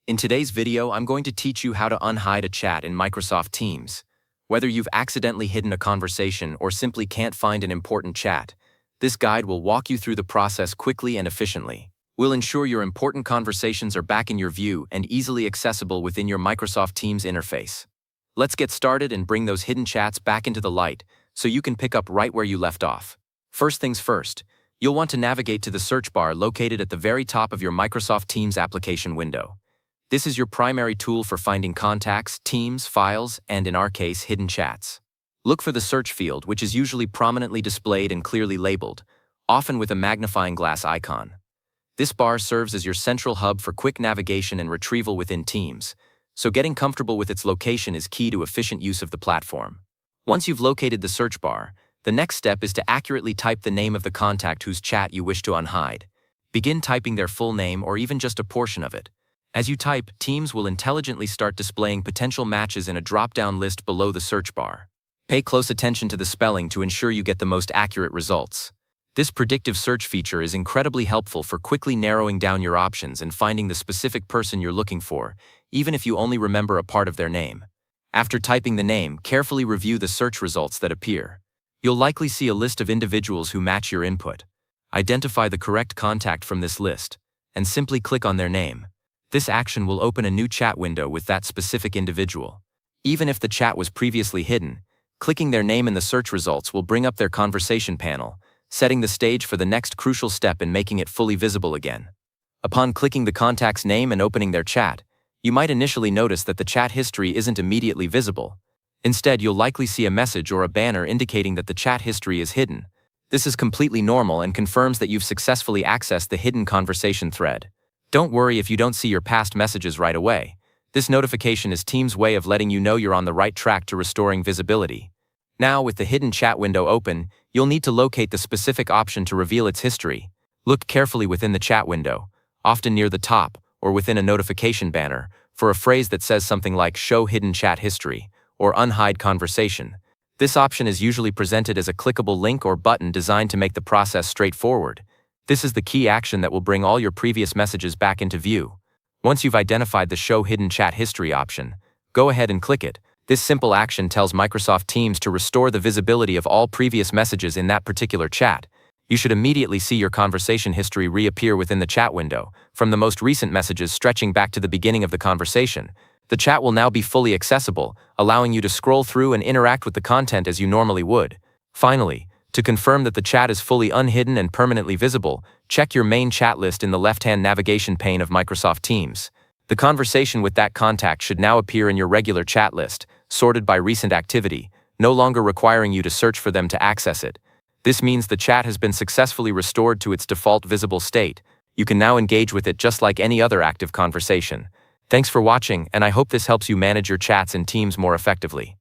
In today's video, I'm going to teach you how to unhide a chat in Microsoft Teams. Whether you've accidentally hidden a conversation or simply can't find an important chat, this guide will walk you through the process quickly and efficiently. We'll ensure your important conversations are back in your view and easily accessible within your Microsoft Teams interface. Let's get started and bring those hidden chats back into the light so you can pick up right where you left off. First things first, you'll want to navigate to the search bar located at the very top of your Microsoft Teams application window. This is your primary tool for finding contacts, teams, files, and in our case, hidden chats. Look for the search field, which is usually prominently displayed and clearly labeled, often with a magnifying glass icon. This bar serves as your central hub for quick navigation and retrieval within Teams, so getting comfortable with its location is key to efficient use of the platform. Once you've located the search bar, the next step is to accurately type the name of the contact whose chat you wish to unhide. Begin typing their full name or even just a portion of it. As you type, Teams will intelligently start displaying potential matches in a drop-down list below the search bar. Pay close attention to the spelling to ensure you get the most accurate results. This predictive search feature is incredibly helpful for quickly narrowing down your options and finding the specific person you're looking for, even if you only remember a part of their name. After typing the name, carefully review the search results that appear. You'll likely see a list of individuals who match your input. Identify the correct contact from this list, and simply click on their name. This action will open a new chat window with that specific individual. Even if the chat was previously hidden, clicking their name in the search results will bring up their conversation panel, setting the stage for the next crucial step in making it fully visible again. Upon clicking the contact's name and opening their chat, you might initially notice that the chat history isn't immediately visible. Instead, you'll likely see a message or a banner indicating that the chat history is hidden. This is completely normal and confirms that you've successfully accessed the hidden conversation thread. Don't worry if you don't see your past messages right away. This notification is Teams' way of letting you know you're on the right track to restoring visibility. Now, with the hidden chat window open, you'll need to locate the specific option to reveal its history. Look carefully within the chat window, often near the top or within a notification banner, for a phrase that says something like "Show Hidden Chat History" or "Unhide Conversation." This option is usually presented as a clickable link or button designed to make the process straightforward. This is the key action that will bring all your previous messages back into view. Once you've identified the Show Hidden Chat History option, go ahead and click it. This simple action tells Microsoft Teams to restore the visibility of all previous messages in that particular chat. You should immediately see your conversation history reappear within the chat window, from the most recent messages stretching back to the beginning of the conversation. The chat will now be fully accessible, allowing you to scroll through and interact with the content as you normally would. Finally, to confirm that the chat is fully unhidden and permanently visible, check your main chat list in the left-hand navigation pane of Microsoft Teams. The conversation with that contact should now appear in your regular chat list, sorted by recent activity, no longer requiring you to search for them to access it. This means the chat has been successfully restored to its default visible state. You can now engage with it just like any other active conversation. Thanks for watching, and I hope this helps you manage your chats in Teams more effectively.